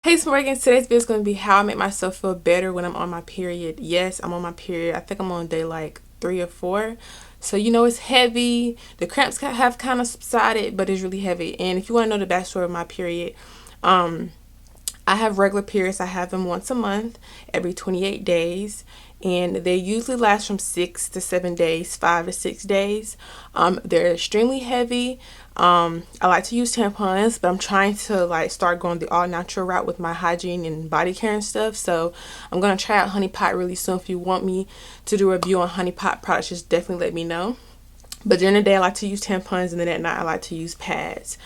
Hey TaMorgans, today's video is going to be how I make myself feel better when I'm on my period. Yes, I'm on my period. I think I'm on day like 3 or 4. So you know it's heavy. The cramps have kind of subsided, but it's really heavy. And if you want to know the backstory of my period, I have regular periods. I have them once a month, every 28 days. And they usually last from 6 to 7 days, 5 to 6 days. They're extremely heavy. I like to use tampons, but I'm trying to like start going the all natural route with my hygiene and body care and stuff. So I'm going to try out Honey Pot really soon. If you want me to do a review on Honey Pot products, just definitely let me know. But during the day, I like to use tampons, and then at night, I like to use pads.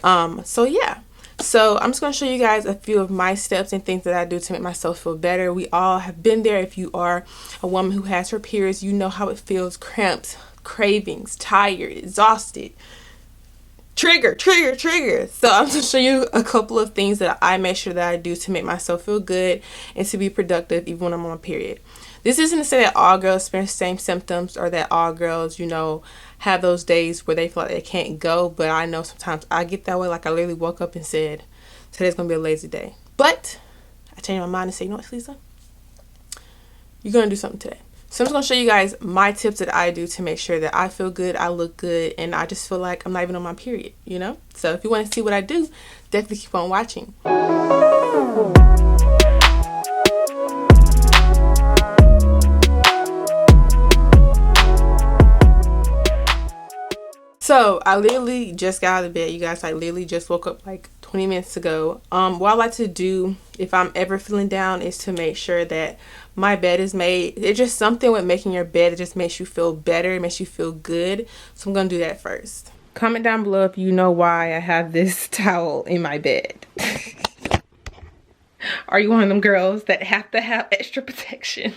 So yeah. So I'm just going to show you guys a few of my steps and things that I do to make myself feel better. We all have been there. If you are a woman who has her periods, you know how it feels: cramps, cravings, tired, exhausted. Trigger. So I'm going to show you a couple of things that I make sure that I do to make myself feel good and to be productive even when I'm on my period. This isn't to say that all girls experience the same symptoms or that all girls, have those days where they feel like they can't go. But I know sometimes I get that way. Like I literally woke up and said, today's going to be a lazy day. But I changed my mind and said, you know what, Talisa? You're going to do something today. So I'm just going to show you guys my tips that I do to make sure that I feel good, I look good, and I just feel like I'm not even on my period, So if you want to see what I do, definitely keep on watching. So I literally just got out of bed, you guys. I literally just woke up like 20 minutes ago. What I like to do if I'm ever feeling down is to make sure that my bed is made. It's just something with making your bed. It just makes you feel better. It makes you feel good. So I'm going to do that first. Comment down below if you know why I have this towel in my bed. Are you one of them girls that have to have extra protection?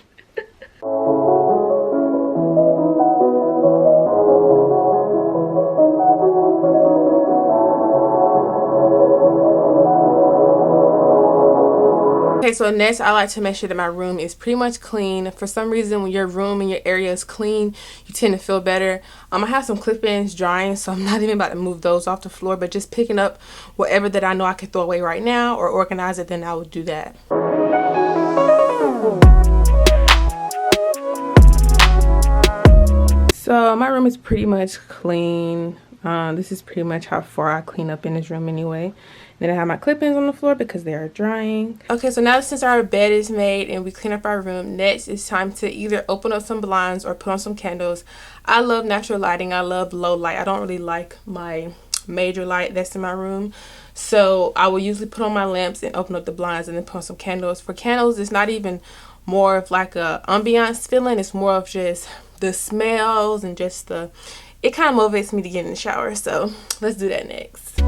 Okay, so next I like to make sure that my room is pretty much clean. For some reason, when your room and your area is clean, you tend to feel better. I have some clip-ins drying, so I'm not even about to move those off the floor, but just picking up whatever that I know I could throw away right now or organize it, then I would do that. So my room is pretty much clean. This is pretty much how far I clean up in this room anyway. Then I have my clip-ins on the floor because they are drying. Okay, so now since our bed is made and we clean up our room, next it's time to either open up some blinds or put on some candles. I love natural lighting. I love low light. I don't really like my major light that's in my room. So I will usually put on my lamps and open up the blinds and then put on some candles. For candles, it's not even more of like a ambiance feeling. It's more of just the smells and just it kind of motivates me to get in the shower. So let's do that next.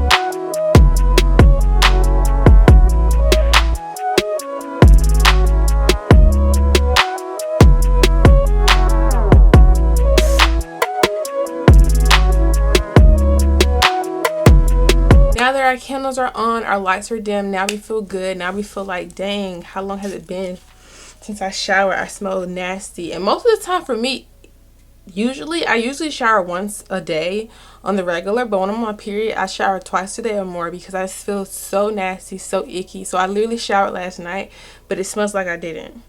Now that our candles are on, our lights are dim, now we feel good. Now we feel like, dang, how long has it been since I showered? I smell nasty. And most of the time for me, I usually shower once a day on the regular, but when I'm on my period, I shower twice a day or more because I just feel so nasty, so icky. So I literally showered last night, but it smells like I didn't.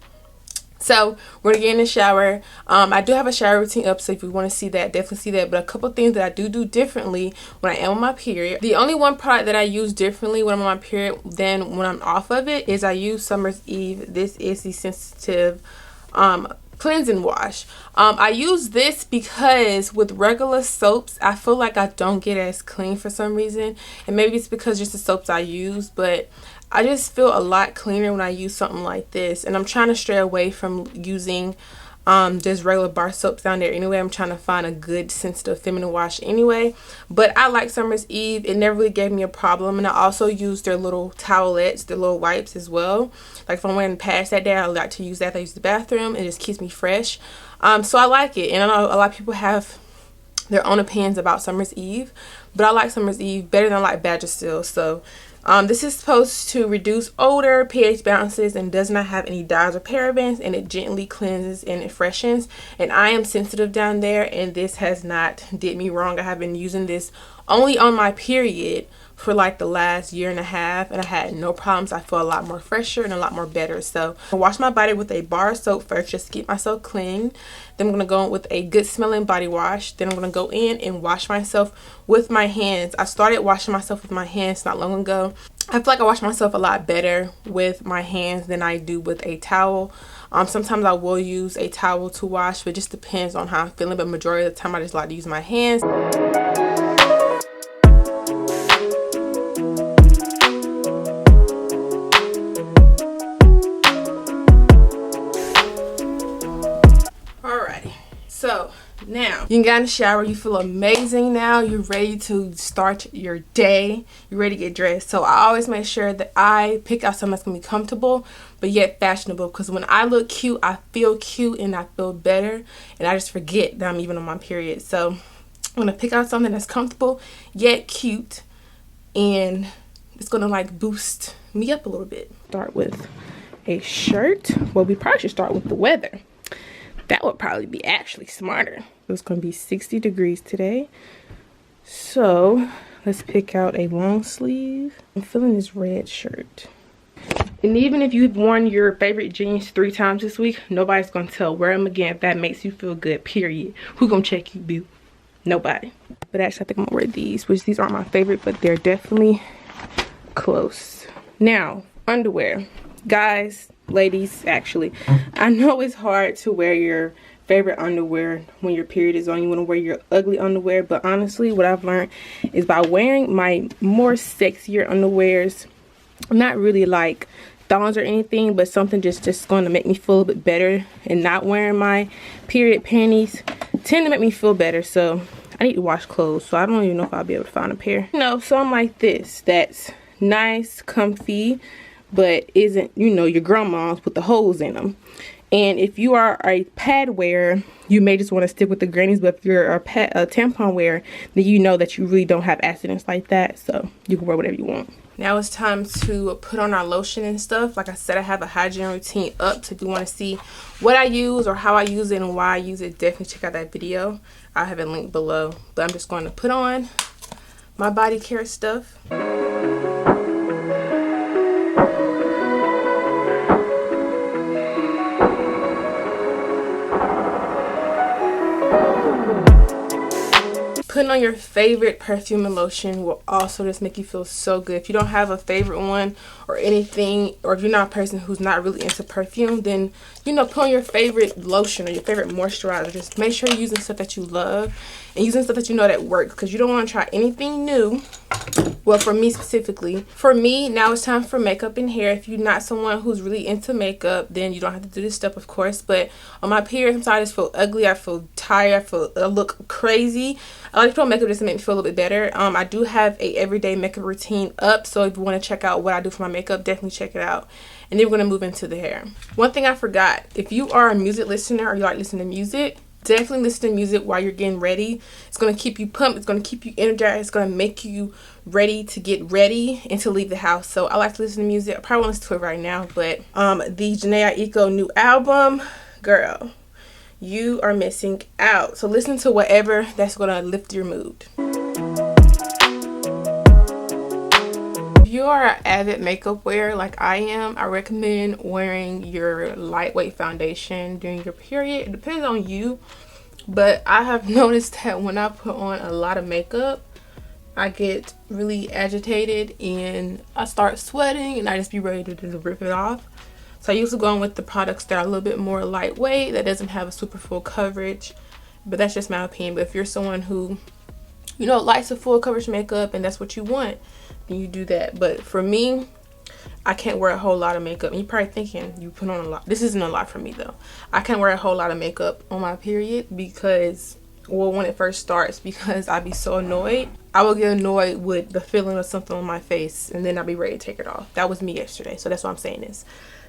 So we're gonna get in the shower. I do have a shower routine up, so if you want to see that, definitely see that. But a couple things that I do differently when I am on my period. The only one product that I use differently when I'm on my period than when I'm off of it is I use Summer's Eve. This is the sensitive cleansing wash. I use this because with regular soaps, I feel like I don't get as clean for some reason, and maybe it's because just the soaps I use, but I just feel a lot cleaner when I use something like this. And I'm trying to stray away from using just regular bar soaps down there anyway. I'm trying to find a good sensitive feminine wash anyway, but I like Summer's Eve. It never really gave me a problem. And I also use their little towelettes, their little wipes as well. Like if I'm wearing pads that day, I like to use that. I use the bathroom. It just keeps me fresh. So I like it. And I know a lot of people have their own opinions about Summer's Eve, but I like Summer's Eve better than I like Badger Still. So this is supposed to reduce odor, pH balances, and does not have any dyes or parabens, and it gently cleanses and it freshens. And I am sensitive down there, and this has not did me wrong. I have been using this only on my period for like the last year and a half, and I had no problems. I feel a lot more fresher and a lot more better. So I wash my body with a bar of soap first just to keep myself clean. Then I'm going to go in with a good smelling body wash. Then I'm going to go in and wash myself with my hands. I started washing myself with my hands not long ago. I feel like I wash myself a lot better with my hands than I do with a towel. Sometimes I will use a towel to wash, but it just depends on how I'm feeling. But majority of the time I just like to use my hands. Alrighty, so now you got in the shower, you feel amazing. Now you're ready to start your day, you're ready to get dressed. So I always make sure that I pick out something that's gonna be comfortable but yet fashionable, because when I look cute, I feel cute and I feel better, and I just forget that I'm even on my period. So I'm gonna pick out something that's comfortable yet cute, and it's gonna like boost me up a little bit. Start with a shirt. Well, we probably should start with the weather. That would probably be actually smarter. It's gonna be 60 degrees today. So let's pick out a long sleeve. I'm feeling this red shirt. And even if you've worn your favorite jeans 3 times this week, nobody's gonna tell. Wear them again if that makes you feel good, period. Who gonna check you, boo? Nobody. But actually, I think I'm gonna wear these, which these aren't my favorite, but they're definitely close. Now, underwear. Guys, ladies, actually, I know it's hard to wear your favorite underwear when your period is on. You want to wear your ugly underwear, but honestly, what I've learned is by wearing my more sexier underwears, not really like thongs or anything, but something just going to make me feel a bit better, and not wearing my period panties tend to make me feel better. So I need to wash clothes, so I don't even know if I'll be able to find a pair. No, so I'm like this, that's nice, comfy, but isn't, you know, your grandma's with the holes in them. And if you are a pad wearer, you may just want to stick with the grannies. But if you're a tampon wearer, then you know that you really don't have accidents like that, so you can wear whatever you want. Now it's time to put on our lotion and stuff. Like I said, I have a hygiene routine up, so if you want to see what I use or how I use it and why I use it, definitely check out that video. I have it linked below. But I'm just going to put on my body care stuff. Putting on your favorite perfume and lotion will also just make you feel so good. If you don't have a favorite one or anything, or if you're not a person who's not really into perfume, then, you know, put on your favorite lotion or your favorite moisturizer. Just make sure you're using stuff that you love and using stuff that you know that works, because you don't want to try anything new. Well, for me specifically, for me, now it's time for makeup and hair. If you're not someone who's really into makeup, then you don't have to do this stuff, of course. But on my period, sometimes I just feel ugly, I feel tired, I look crazy. I like to put on makeup just to make me feel a little bit better. I do have a everyday makeup routine up, so if you want to check out what I do for my makeup, definitely check it out. And then we're going to move into the hair. One thing I forgot, if you are a music listener or you like listening to music, definitely listen to music while you're getting ready. It's going to keep you pumped. It's going to keep you energized. It's going to make you ready to get ready and to leave the house. So I like to listen to music. I probably won't listen to it right now, but the Janae Aiko new album, girl, you are missing out. So listen to whatever that's going to lift your mood. If you are an avid makeup wearer like I am, I recommend wearing your lightweight foundation during your period. It depends on you, but I have noticed that when I put on a lot of makeup, I get really agitated and I start sweating and I just be ready to rip it off. So I usually go in with the products that are a little bit more lightweight, that doesn't have a super full coverage, but that's just my opinion. But if you're someone who, you know, likes a full coverage makeup and that's what you want, then you do that. But for me, I can't wear a whole lot of makeup. And you're probably thinking you put on a lot. This isn't a lot for me though. I can't wear a whole lot of makeup on my period because, well, when it first starts, because I'd be so annoyed. I will get annoyed with the feeling of something on my face and then I'll be ready to take it off. That was me yesterday. So that's what I'm saying is,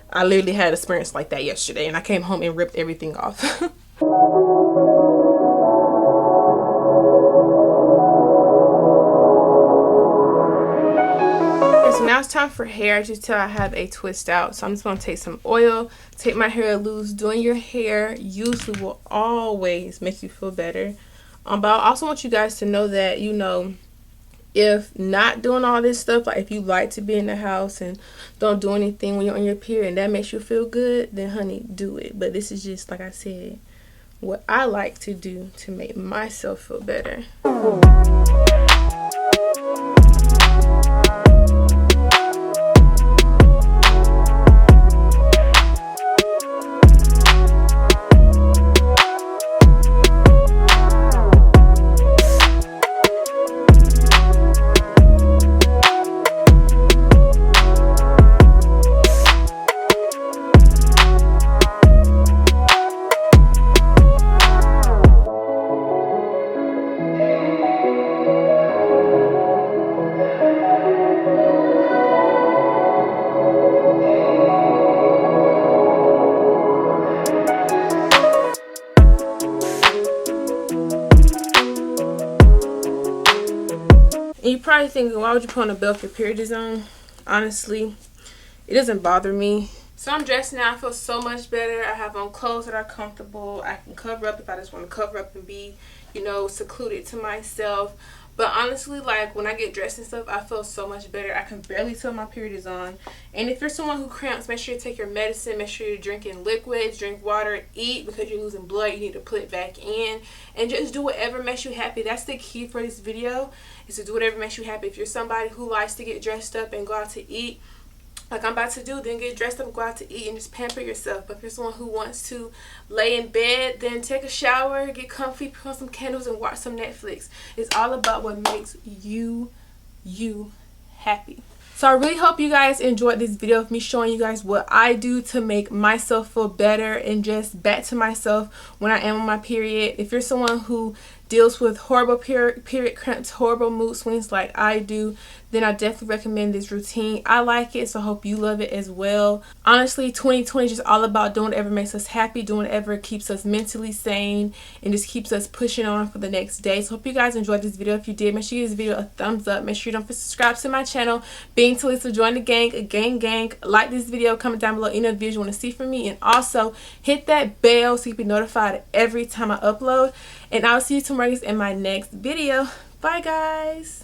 I literally had an experience like that yesterday and I came home and ripped everything off. So now it's time for hair. Just tell I have a twist out. So I'm just going to take some oil, take my hair loose. Doing your hair usually will always make you feel better. But I also want you guys to know that, you know, If not doing all this stuff, like if you like to be in the house and don't do anything when you're on your period and that makes you feel good, then honey, do it. But this is just, like I said, what I like to do to make myself feel better. And you're probably thinking, why would you put on a belt if your period is on? Honestly, it doesn't bother me. So I'm dressed now. I feel so much better. I have on clothes that are comfortable. I can cover up if I just want to cover up and be, you know, secluded to myself. But honestly, like when I get dressed and stuff, I feel so much better. I can barely tell my period is on. And if you're someone who cramps, make sure you take your medicine. Make sure you're drinking liquids, drink water, eat, because you're losing blood. You need to put it back in. And just do whatever makes you happy. That's the key for this video, is to do whatever makes you happy. If you're somebody who likes to get dressed up and go out to eat, like I'm about to do, then get dressed up, go out to eat, and just pamper yourself. But if you're someone who wants to lay in bed, then take a shower, get comfy, put on some candles, and watch some Netflix. It's all about what makes you happy. So I really hope you guys enjoyed this video of me showing you guys what I do to make myself feel better and just back to myself when I am on my period. If you're someone who deals with horrible period cramps, horrible mood swings like I do, then I definitely recommend this routine. I like it, so I hope you love it as well. Honestly, 2020 is just all about doing whatever makes us happy, doing whatever keeps us mentally sane, and just keeps us pushing on for the next day. So hope you guys enjoyed this video. If you did, make sure you give this video a thumbs up. Make sure you don't forget to subscribe to my channel. Being Talisa, join the gang, a gang. Like this video, comment down below any other videos you want to see from me, and also hit that bell so you can be notified every time I upload. And I'll see you TaMorgans in my next video. Bye guys.